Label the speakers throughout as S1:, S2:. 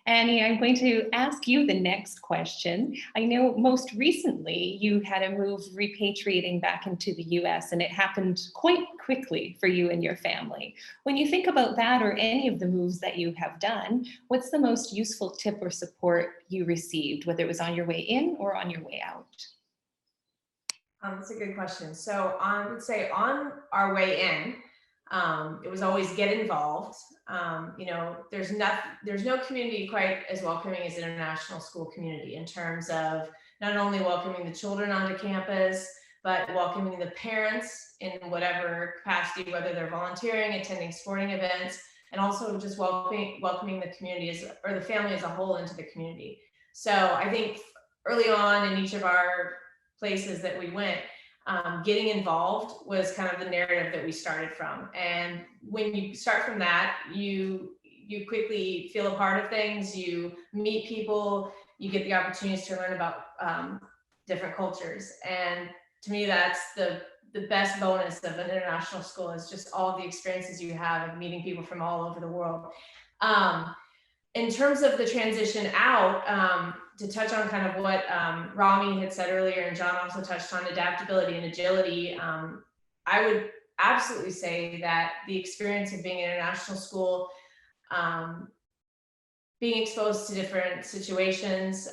S1: Annie, I'm going to ask you the next question. I know most recently you had a move repatriating back into the US, and it happened quite quickly for you and your family. When you think about that or any of the moves that you have done, what's the most useful tip or support you received, whether it was on your way in or on your way out?
S2: That's a good question. So I would say on our way in, it was always get involved. There's no community quite as welcoming as international school community in terms of not only welcoming the children onto campus, but welcoming the parents in whatever capacity, whether they're volunteering, attending sporting events, and also just welcoming the community or the family as a whole into the community. So I think early on in each of our places that we went, getting involved was kind of the narrative that we started from. And when you start from that, you quickly feel a part of things, you meet people, you get the opportunities to learn about different cultures. And to me, that's the best bonus of an international school, is just all of the experiences you have of meeting people from all over the world. In terms of the transition out, to touch on kind of what Rami had said earlier, and John also touched on adaptability and agility, I would absolutely say that the experience of being in international school, being exposed to different situations,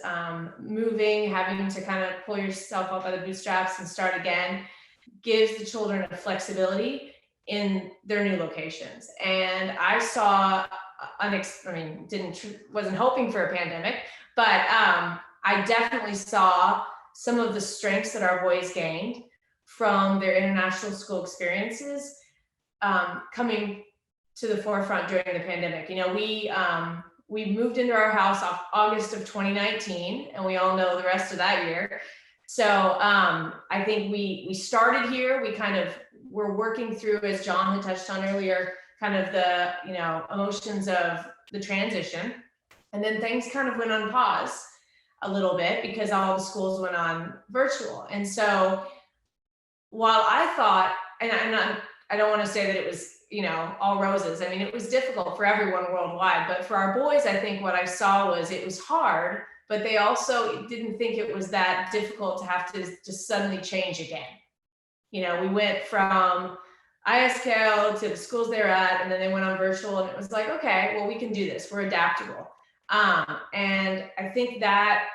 S2: moving, having to kind of pull yourself up by the bootstraps and start again, gives the children a flexibility in their new locations. And I saw, wasn't hoping for a pandemic, but I definitely saw some of the strengths that our boys gained from their international school experiences coming to the forefront during the pandemic. We moved into our house off August of 2019, and we all know the rest of that year. So I think we started here. We kind of were working through, as John had touched on earlier, kind of the emotions of the transition, and then things kind of went on pause a little bit because all the schools went on virtual. And so while I thought, and I don't want to say that it was all roses. I mean, it was difficult for everyone worldwide, but for our boys, I think what I saw was it was hard, but they also didn't think it was that difficult to have to just suddenly change again. We went from ISKL to the schools they're at, and then they went on virtual, and it was like, okay, well, we can do this. We're adaptable. And I think that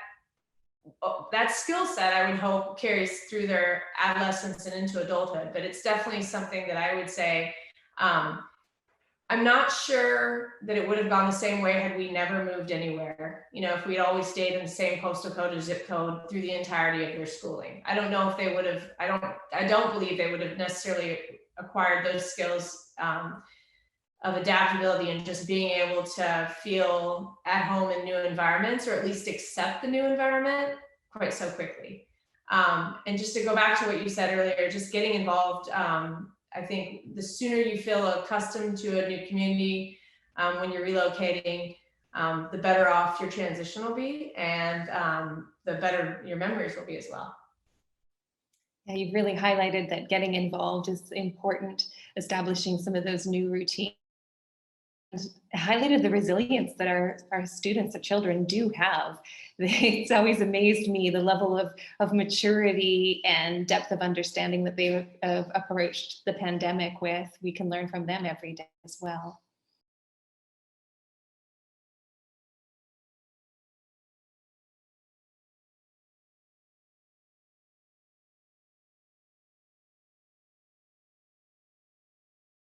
S2: skill set, I would hope, carries through their adolescence and into adulthood, but it's definitely something that I would say, I'm not sure that it would have gone the same way had we never moved anywhere. If we'd always stayed in the same postal code or zip code through the entirety of their schooling. I don't know if they would have, I don't believe they would have necessarily acquired those skills of adaptability and just being able to feel at home in new environments, or at least accept the new environment quite so quickly. And just to go back to what you said earlier, just getting involved, I think the sooner you feel accustomed to a new community when you're relocating, the better off your transition will be, and the better your memories will be as well.
S1: Yeah, you've really highlighted that getting involved is important, establishing some of those new routines. Highlighted the resilience that our students, our children do have. It's always amazed me the level of maturity and depth of understanding that they have approached the pandemic with. We can learn from them every day as well.